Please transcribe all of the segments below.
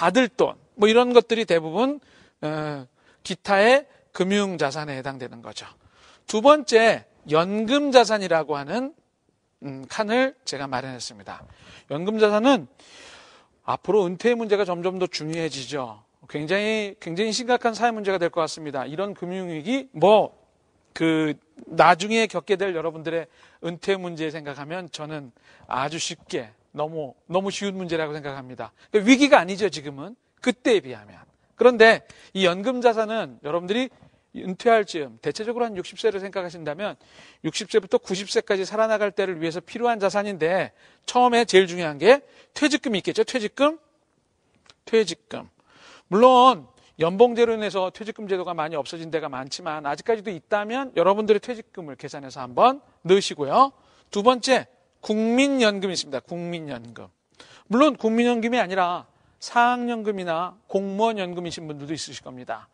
받을 돈, 뭐 이런 것들이 대부분 기타의 금융자산에 해당되는 거죠. 두 번째, 연금자산이라고 하는 칸을 제가 마련했습니다. 연금자산은 앞으로 은퇴의 문제가 점점 더 중요해지죠. 굉장히 심각한 사회 문제가 될 것 같습니다. 이런 금융위기, 나중에 겪게 될 여러분들의 은퇴 문제 생각하면 저는 아주 쉽게 너무 쉬운 문제라고 생각합니다. 위기가 아니죠, 지금은. 그때에 비하면. 그런데 이 연금자산은 여러분들이 은퇴할 즈음, 대체적으로 한 60세를 생각하신다면 60세부터 90세까지 살아나갈 때를 위해서 필요한 자산인데 처음에 제일 중요한 게 퇴직금이 있겠죠. 퇴직금. 물론 연봉제로 인해서 퇴직금 제도가 많이 없어진 데가 많지만 아직까지도 있다면 여러분들의 퇴직금을 계산해서 한번 넣으시고요. 두 번째, 국민연금이 있습니다. 국민연금. 물론 국민연금이 아니라 사학연금이나 공무원연금이신 분들도 있으실 겁니다.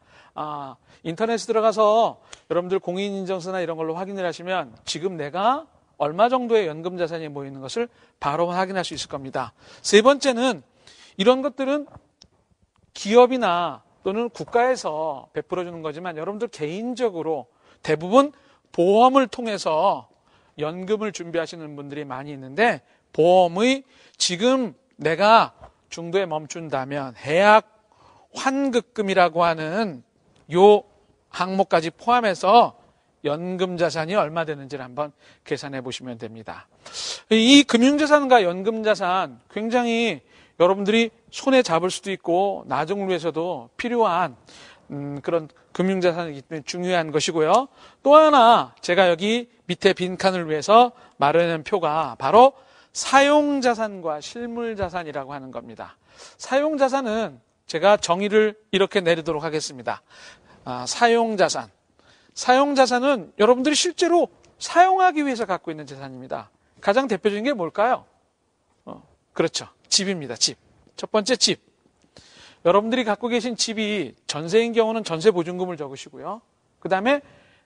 인터넷에 들어가서 여러분들 공인인증서나 이런 걸로 확인을 하시면 지금 내가 얼마 정도의 연금 자산이 모이는 것을 바로 확인할 수 있을 겁니다. 세 번째는 이런 것들은 기업이나 또는 국가에서 베풀어주는 거지만 여러분들 개인적으로 대부분 보험을 통해서 연금을 준비하시는 분들이 많이 있는데 보험의 지금 내가 중도에 멈춘다면 해약 환급금이라고 하는 요 항목까지 포함해서 연금 자산이 얼마 되는지를 한번 계산해 보시면 됩니다. 이 금융자산과 연금 자산 굉장히 여러분들이 손에 잡을 수도 있고 나중을 위해서도 필요한 그런 금융자산이기 때문에 중요한 것이고요. 또 하나 제가 여기 밑에 빈칸을 위해서 마련한 표가 바로 사용자산과 실물자산이라고 하는 겁니다. 사용자산은 제가 정의를 이렇게 내리도록 하겠습니다. 사용자산. 사용자산은 여러분들이 실제로 사용하기 위해서 갖고 있는 자산입니다. 가장 대표적인 게 뭘까요? 그렇죠. 집입니다. 집. 첫 번째 집. 여러분들이 갖고 계신 집이 전세인 경우는 전세 보증금을 적으시고요. 그 다음에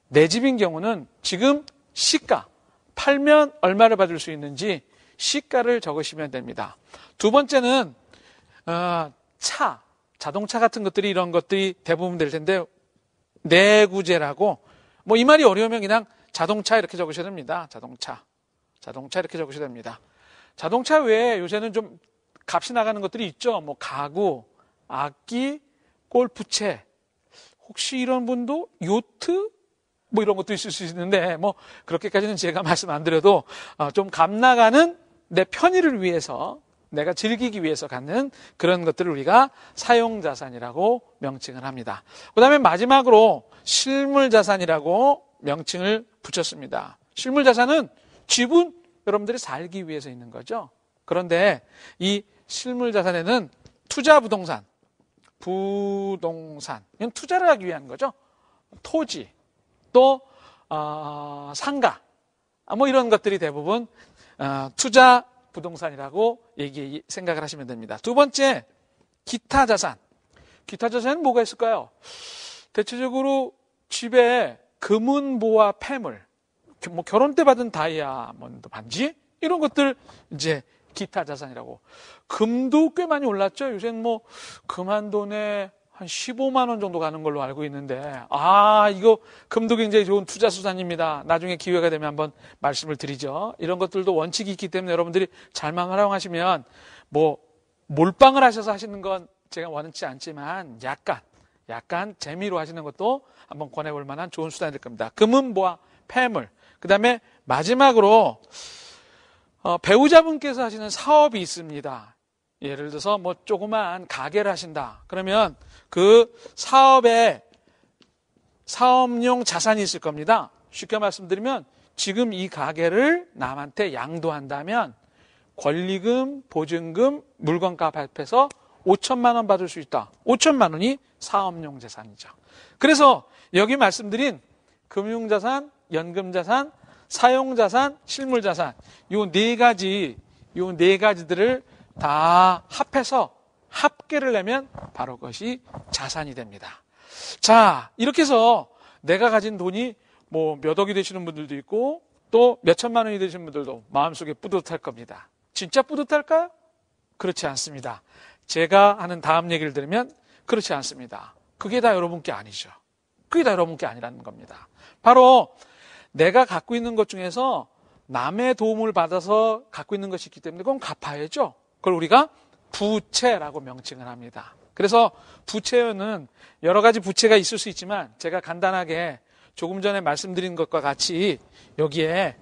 내 집인 경우는 지금 시가, 팔면 얼마를 받을 수 있는지 시가를 적으시면 됩니다. 두 번째는 자동차 같은 것들이 이런 것들이 대부분 될 텐데 내구재라고 이 말이 어려우면 그냥 자동차 이렇게 적으셔야 됩니다. 자동차 이렇게 적으셔야 됩니다. 자동차 외에 요새는 좀 값이 나가는 것들이 있죠. 가구, 악기, 골프채. 혹시 이런 분도 요트? 이런 것도 있을 수 있는데 그렇게까지는 제가 말씀 안 드려도 좀 값 나가는 내 편의를 위해서 내가 즐기기 위해서 갖는 그런 것들을 우리가 사용자산이라고 명칭을 합니다. 그 다음에 마지막으로 실물자산이라고 명칭을 붙였습니다. 실물자산은 집은 여러분들이 살기 위해서 있는 거죠. 그런데 이 실물자산에는 투자부동산, 이건 투자를 하기 위한 거죠. 토지, 또 상가, 이런 것들이 대부분 투자 부동산이라고 생각을 하시면 됩니다. 두 번째, 기타 자산. 기타 자산은 뭐가 있을까요? 대체적으로 집에 금은보화 폐물, 결혼 때 받은 다이아몬드 반지 이런 것들 이제 기타 자산이라고. 금도 꽤 많이 올랐죠. 요새는 금 한 돈에 한 15만 원 정도 가는 걸로 알고 있는데 이거 금도 굉장히 좋은 투자 수단입니다. 나중에 기회가 되면 한번 말씀을 드리죠. 이런 것들도 원칙이 있기 때문에 여러분들이 잘만 활용하시면 몰빵을 하셔서 하시는 건 제가 원치 않지만 약간 재미로 하시는 것도 한번 권해볼 만한 좋은 수단이 될 겁니다. 금은보화 폐물. 그 다음에 마지막으로 배우자분께서 하시는 사업이 있습니다. 예를 들어서 조그만 가게를 하신다. 그러면 그 사업용 자산이 있을 겁니다. 쉽게 말씀드리면 지금 이 가게를 남한테 양도한다면 권리금, 보증금, 물건값 합해서 5천만 원 받을 수 있다. 5천만 원이 사업용 자산이죠. 그래서 여기 말씀드린 금융자산, 연금자산, 사용자산, 실물자산 요 네 가지들을 다 합해서 합계를 내면 바로 그것이 자산이 됩니다. 자, 이렇게 해서 내가 가진 돈이 몇 억이 되시는 분들도 있고 또 몇 천만 원이 되시는 분들도 마음속에 뿌듯할 겁니다. 진짜 뿌듯할까요? 그렇지 않습니다. 제가 하는 다음 얘기를 들으면 그렇지 않습니다. 그게 다 여러분께 아니죠. 그게 다 여러분께 아니라는 겁니다. 바로 내가 갖고 있는 것 중에서 남의 도움을 받아서 갖고 있는 것이 있기 때문에 그건 갚아야죠. 그걸 우리가 부채라고 명칭을 합니다. 그래서 부채는 여러 가지 부채가 있을 수 있지만 제가 간단하게 조금 전에 말씀드린 것과 같이 여기에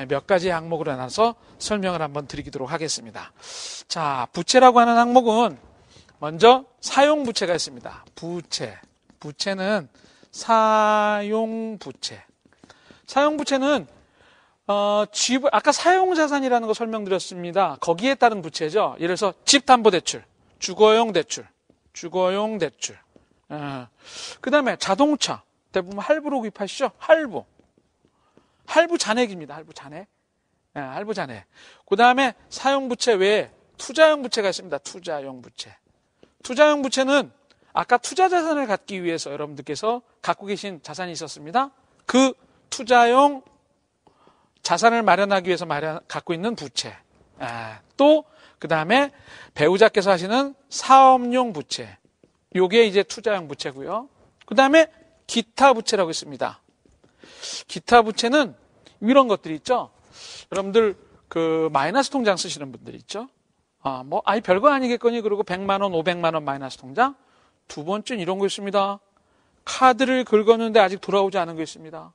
몇 가지 항목으로 나눠서 설명을 한번 드리도록 하겠습니다. 자, 부채라고 하는 항목은 먼저 사용부채가 있습니다. 부채는 사용부채. 사용부채는 아까 사용자산이라는 거 설명드렸습니다. 거기에 따른 부채죠. 예를 들어서 집담보대출, 주거용 대출. 그 다음에 자동차. 대부분 할부로 구입하시죠? 할부 잔액입니다. 할부 잔액. 그 다음에 사용부채 외에 투자용 부채가 있습니다. 투자용 부채는 아까 투자 자산을 갖기 위해서 여러분들께서 갖고 계신 자산이 있었습니다. 그 투자용 자산을 마련하기 위해서 갖고 있는 부채. 또 그 다음에 배우자께서 하시는 사업용 부채. 요게 이제 투자용 부채고요. 그 다음에 기타 부채라고 있습니다. 기타 부채는 이런 것들이 있죠. 여러분들 그 마이너스 통장 쓰시는 분들 있죠. 별거 아니겠거니 그러고 100만 원, 500만 원 마이너스 통장. 두 번째는 이런 거 있습니다. 카드를 긁었는데 아직 돌아오지 않은 거 있습니다.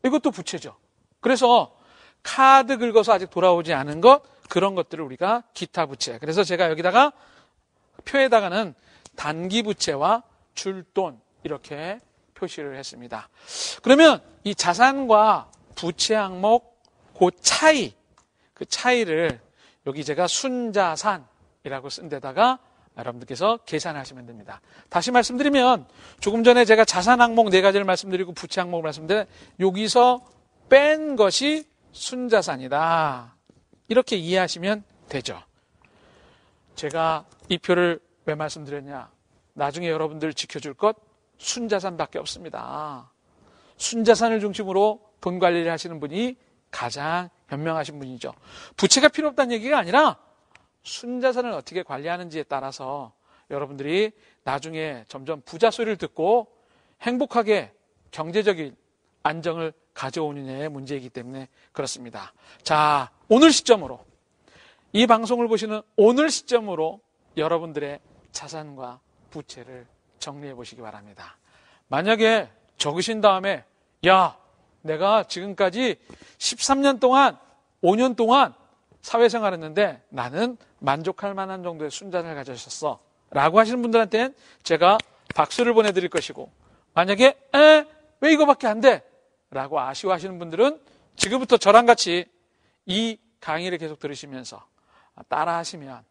이것도 부채죠. 그래서 카드 긁어서 아직 돌아오지 않은 것, 그런 것들을 우리가 기타 부채. 그래서 제가 여기다가 표에다가는 단기 부채와 줄돈 이렇게 표시를 했습니다. 그러면 이 자산과 부채 항목 그 차이를 여기 제가 순자산이라고 쓴 데다가 여러분들께서 계산하시면 됩니다. 다시 말씀드리면 조금 전에 제가 자산 항목 4가지를 말씀드리고 부채 항목을 말씀드렸는데 여기서 뺀 것이 순자산이다. 이렇게 이해하시면 되죠. 제가 이 표를 왜 말씀드렸냐. 나중에 여러분들 지켜줄 것 순자산밖에 없습니다. 순자산을 중심으로 돈 관리를 하시는 분이 가장 현명하신 분이죠. 부채가 필요 없다는 얘기가 아니라 순자산을 어떻게 관리하는지에 따라서 여러분들이 나중에 점점 부자 소리를 듣고 행복하게 경제적인 안정을 가져오느냐의 문제이기 때문에 그렇습니다. 자, 오늘 시점으로 이 방송을 보시는 오늘 시점으로 여러분들의 자산과 부채를 정리해 보시기 바랍니다. 만약에 적으신 다음에 내가 지금까지 13년 동안 5년 동안 사회생활 했는데 나는 만족할 만한 정도의 순자산을 가졌었어 라고 하시는 분들한테는 제가 박수를 보내드릴 것이고, 만약에 왜 이거밖에 안 돼? 라고 아쉬워하시는 분들은 지금부터 저랑 같이 이 강의를 계속 들으시면서 따라하시면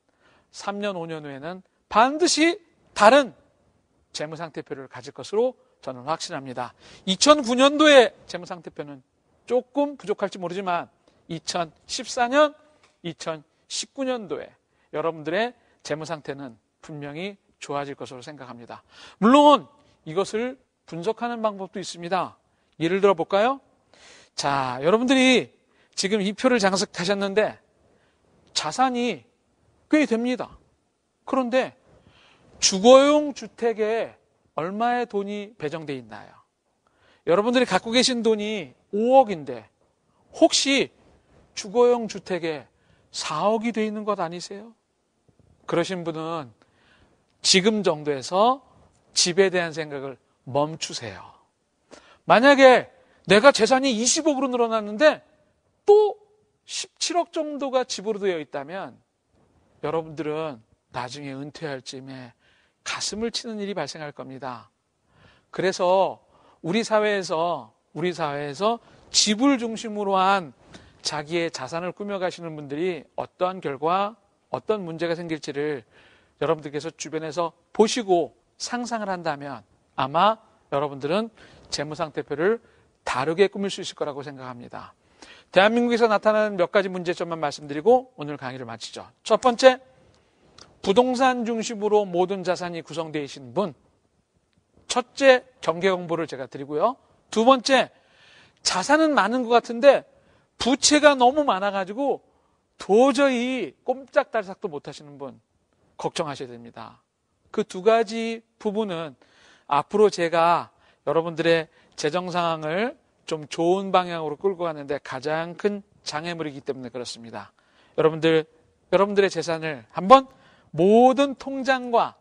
3년 5년 후에는 반드시 다른 재무상태표를 가질 것으로 저는 확신합니다. 2009년도의 재무상태표는 조금 부족할지 모르지만 2014년, 2019년도에 여러분들의 재무상태는 분명히 좋아질 것으로 생각합니다. 물론 이것을 분석하는 방법도 있습니다. 예를 들어 볼까요? 자, 여러분들이 지금 이 표를 장식하셨는데 자산이 꽤 됩니다. 그런데 주거용 주택에 얼마의 돈이 배정되어 있나요? 여러분들이 갖고 계신 돈이 5억인데 혹시 주거용 주택에 4억이 되어 있는 것 아니세요? 그러신 분은 지금 정도에서 집에 대한 생각을 멈추세요. 만약에 내가 재산이 20억으로 늘어났는데 또 17억 정도가 집으로 되어 있다면 여러분들은 나중에 은퇴할 쯤에 가슴을 치는 일이 발생할 겁니다. 그래서 우리 사회에서 집을 중심으로 한 자기의 자산을 꾸며가시는 분들이 어떠한 결과, 어떤 문제가 생길지를 여러분들께서 주변에서 보시고 상상을 한다면 아마 여러분들은 재무상태표를 다르게 꾸밀 수 있을 거라고 생각합니다. 대한민국에서 나타나는 몇 가지 문제점만 말씀드리고 오늘 강의를 마치죠. 첫 번째, 부동산 중심으로 모든 자산이 구성되어 계신 분. 첫째, 경계 공부를 제가 드리고요. 두 번째, 자산은 많은 것 같은데 부채가 너무 많아가지고 도저히 꼼짝달싹도 못 하시는 분. 걱정하셔야 됩니다. 그 두 가지 부분은 앞으로 제가 여러분들의 재정 상황을 좀 좋은 방향으로 끌고 가는데 가장 큰 장애물이기 때문에 그렇습니다. 여러분들의 재산을 한번 모든 통장과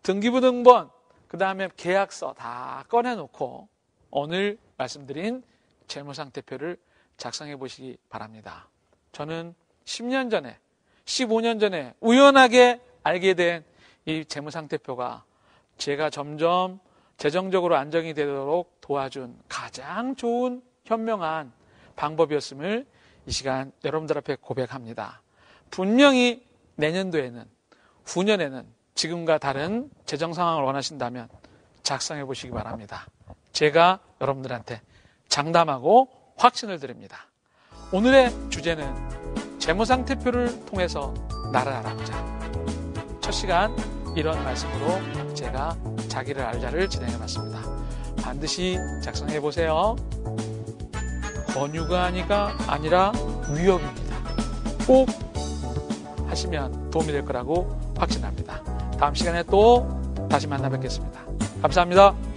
등기부등본, 그 다음에 계약서 다 꺼내놓고 오늘 말씀드린 재무상태표를 작성해 보시기 바랍니다. 저는 10년 전에, 15년 전에 우연하게 알게 된 이 재무상태표가 제가 점점 재정적으로 안정이 되도록 도와준 가장 좋은 현명한 방법이었음을 이 시간 여러분들 앞에 고백합니다. 분명히 내년도에는, 후년에는 지금과 다른 재정 상황을 원하신다면 작성해 보시기 바랍니다. 제가 여러분들한테 장담하고 확신을 드립니다. 오늘의 주제는 재무상태표를 통해서 나를 알아보자. 첫 시간 이런 말씀으로 제가 자기를 알자를 진행해봤습니다. 반드시 작성해 보세요. 권유가 아니라 위협입니다. 꼭 하시면 도움이 될 거라고 확신합니다. 다음 시간에 또 다시 만나 뵙겠습니다. 감사합니다.